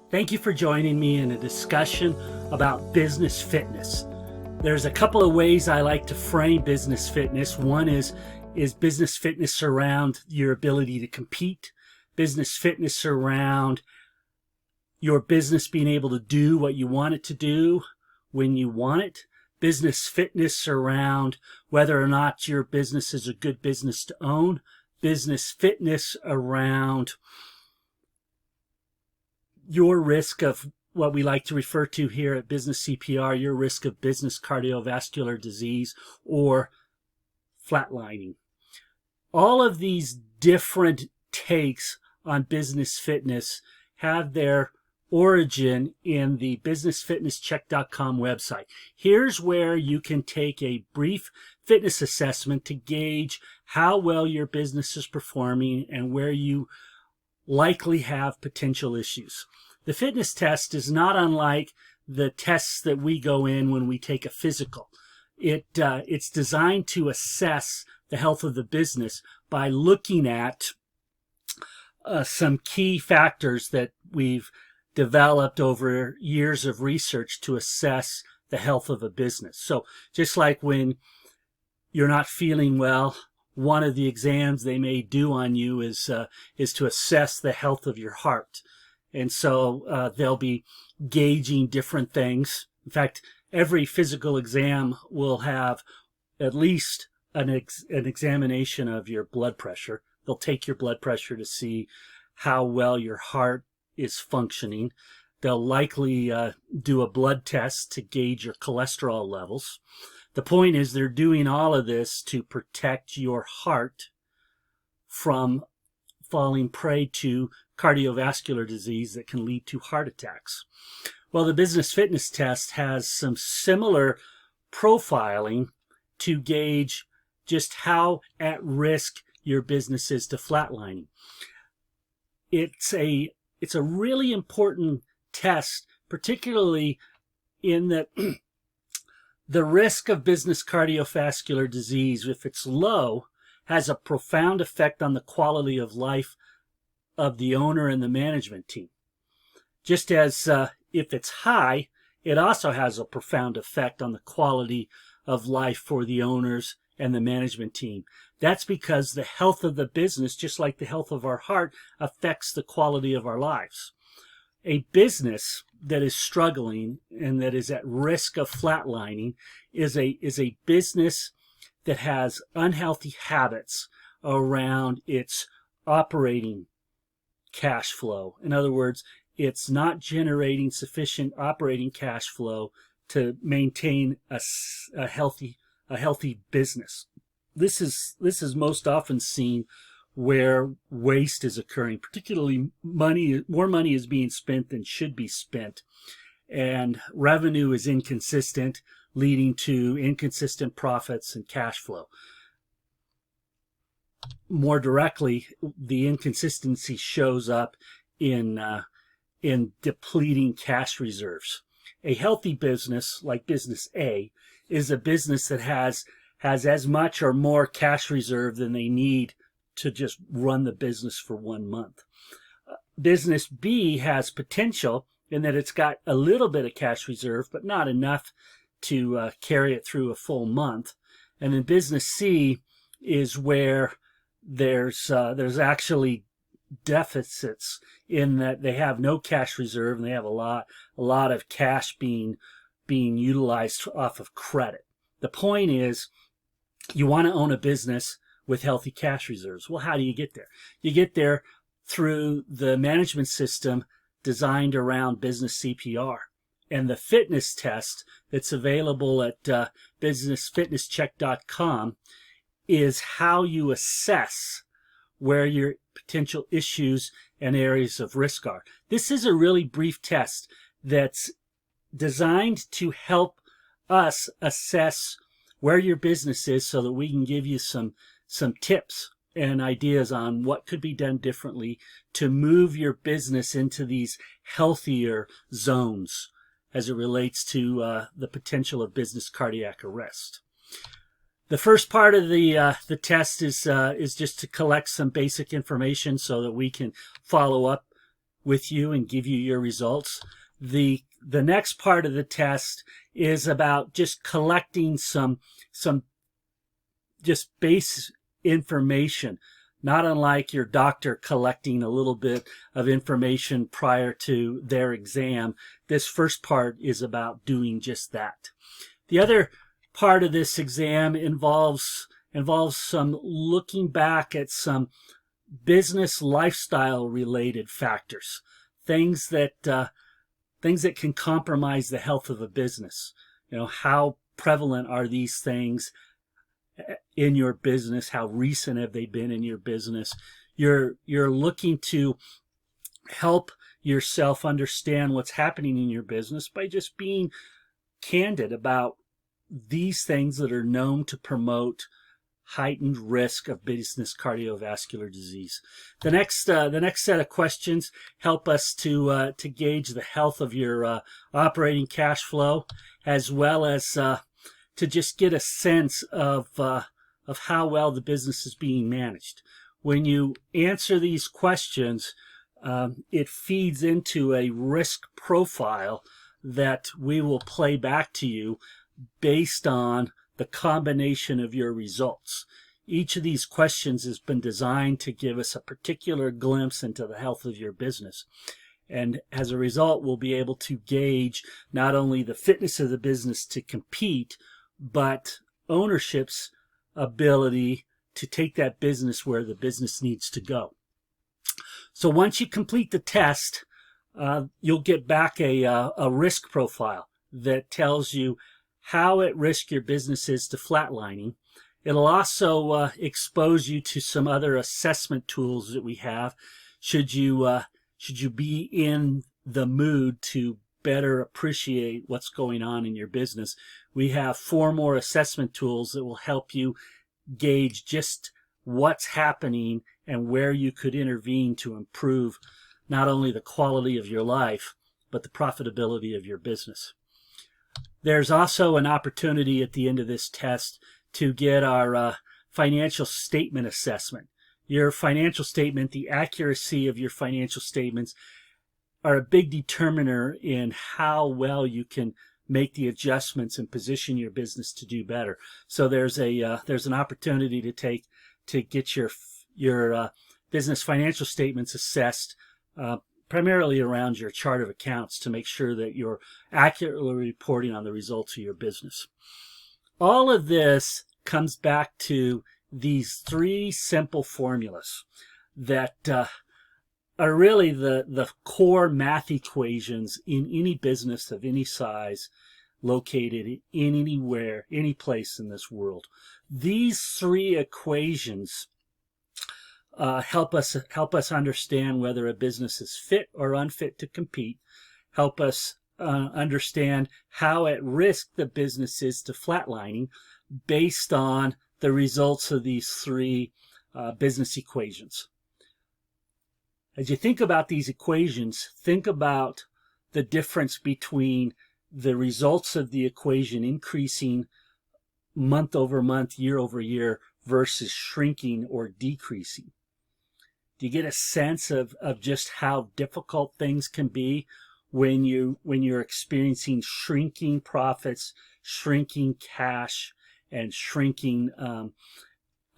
Thank you for joining me in a discussion about business fitness. There's a couple of ways I like to frame business fitness. One is business fitness around your ability to compete, business fitness around your business being able to do what you want it to do when you want it, business fitness around whether or not your business is a good business to own, business fitness around your risk of what we like to refer to here at Business CPR, your risk of business cardiovascular disease or flatlining. All of these different takes on business fitness have their origin in the businessfitnesscheck.com website. Here's where you can take a brief fitness assessment to gauge how well your business is performing and where you likely have potential issues. The fitness test is not unlike the tests that we go in when we take a physical. It's designed to assess the health of the business by looking at some key factors that we've developed over years of research to assess the health of a business. So just like when you're not feeling well, one of the exams they may do on you is to assess the health of your heart. And so they'll be gauging different things. In fact, every physical exam will have at least an examination of your blood pressure. They'll take your blood pressure to see how well your heart is functioning. They'll likely do a blood test to gauge your cholesterol levels. The point is they're doing all of this to protect your heart from falling prey to cardiovascular disease that can lead to heart attacks. Well, the business fitness test has some similar profiling to gauge just how at risk your business is to flatlining. It's a really important test, particularly in that the risk of business cardiovascular disease, if it's low, has a profound effect on the quality of life of the owner and the management team. Just as if it's high, it also has a profound effect on the quality of life for the owners and the management team. That's because the health of the business, just like the health of our heart, affects the quality of our lives. A business that is struggling and that is at risk of flatlining is a business that has unhealthy habits around its operating cash flow. In other words, it's not generating sufficient operating cash flow to maintain a healthy business. This is most often seen where waste is occurring, particularly more money is being spent than should be spent, and revenue is inconsistent, leading to inconsistent profits and cash flow. More directly, the inconsistency shows up in depleting cash reserves. A healthy business, like business A, is a business that has as much or more cash reserve than they need to just run the business for 1 month. Business B has potential in that it's got a little bit of cash reserve, but not enough to carry it through a full month. And then business C is where there's actually deficits in that they have no cash reserve and they have a lot of cash being utilized off of credit. The point is, you want to own a business with healthy cash reserves. Well, how do you get there? You get there through the management system designed around business CPR. And the fitness test that's available at businessfitnesscheck.com is how you assess where your potential issues and areas of risk are. This is a really brief test that's designed to help us assess where your business is so that we can give you some tips and ideas on what could be done differently to move your business into these healthier zones as it relates to the potential of business cardiac arrest. The first part of the test is just to collect some basic information so that we can follow up with you and give you your results. The next part of the test is about just collecting some just base information, not unlike your doctor collecting a little bit of information prior to their exam. This first part is about doing just that. The other part of this exam involves some looking back at some business lifestyle related factors, things that can compromise the health of a business. How prevalent are these things in your business? How recent have they been in your business? You're looking to help yourself understand what's happening in your business by just being candid about these things that are known to promote heightened risk of business cardiovascular disease. The next set of questions help us to gauge the health of your operating cash flow, as well as to just get a sense of how well the business is being managed. When you answer these questions, it feeds into a risk profile that we will play back to you based on the combination of your results. Each of these questions has been designed to give us a particular glimpse into the health of your business. And as a result, we'll be able to gauge not only the fitness of the business to compete, but ownership's ability to take that business where the business needs to go. So once you complete the test, you'll get back a risk profile that tells you how at risk your business is to flatlining. It'll also expose you to some other assessment tools that we have should you be in the mood to better appreciate what's going on in your business. We have 4 more assessment tools that will help you gauge just what's happening and where you could intervene to improve not only the quality of your life, but the profitability of your business. There's also an opportunity at the end of this test to get our financial statement assessment. Your financial statement, the accuracy of your financial statements are a big determiner in how well you can make the adjustments and position your business to do better. So there's an opportunity to get your business financial statements assessed, primarily around your chart of accounts, to make sure that you're accurately reporting on the results of your business. All of this comes back to these 3 simple formulas that are really the core math equations in any business of any size located in anywhere, any place in this world. These 3 equations help us understand whether a business is fit or unfit to compete, help us understand how at risk the business is to flatlining based on the results of these 3 business equations. As you think about these equations, think about the difference between the results of the equation increasing month over month, year over year, versus shrinking or decreasing. Do you get a sense of just how difficult things can be when you're experiencing shrinking profits, shrinking cash, and shrinking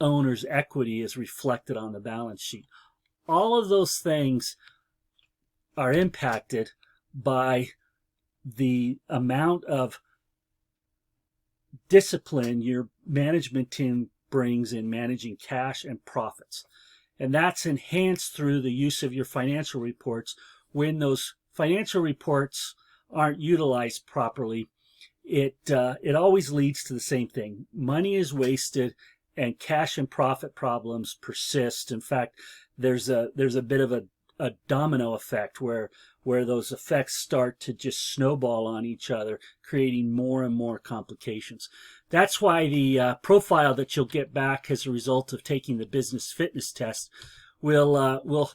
owner's equity as reflected on the balance sheet? All of those things are impacted by the amount of discipline your management team brings in managing cash and profits. And that's enhanced through the use of your financial reports. When those financial reports aren't utilized properly, it always leads to the same thing. Money is wasted and cash and profit problems persist. In fact, there's a bit of a domino effect where those effects start to just snowball on each other, creating more and more complications. That's why the profile that you'll get back as a result of taking the business fitness test will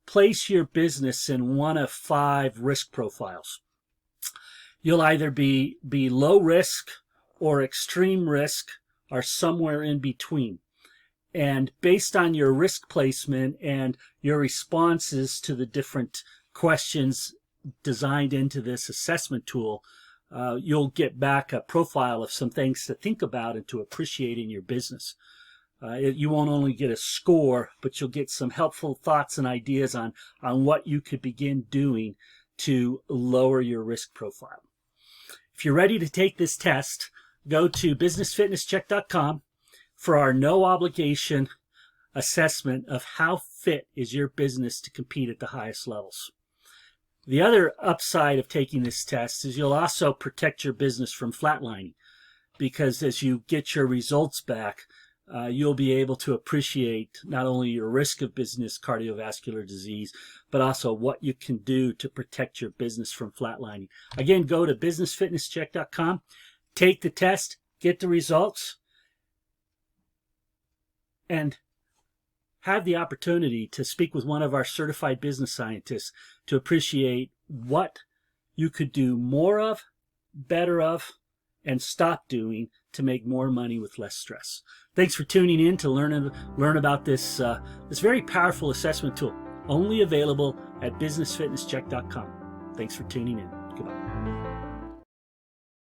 place your business in one of 5 risk profiles. You'll either be low risk or extreme risk, or somewhere in between. And based on your risk placement and your responses to the different questions designed into this assessment tool, you'll get back a profile of some things to think about and to appreciate in your business. You won't only get a score, but you'll get some helpful thoughts and ideas on what you could begin doing to lower your risk profile. If you're ready to take this test, go to businessfitnesscheck.com for our no obligation assessment of how fit is your business to compete at the highest levels. The other upside of taking this test is you'll also protect your business from flatlining, because as you get your results back, you'll be able to appreciate not only your risk of business cardiovascular disease, but also what you can do to protect your business from flatlining. Again, go to businessfitnesscheck.com, take the test, get the results, and have the opportunity to speak with one of our certified business scientists to appreciate what you could do more of, better of, and stop doing to make more money with less stress. Thanks for tuning in to learn about this very powerful assessment tool, only available at businessfitnesscheck.com. Thanks for tuning in. Goodbye.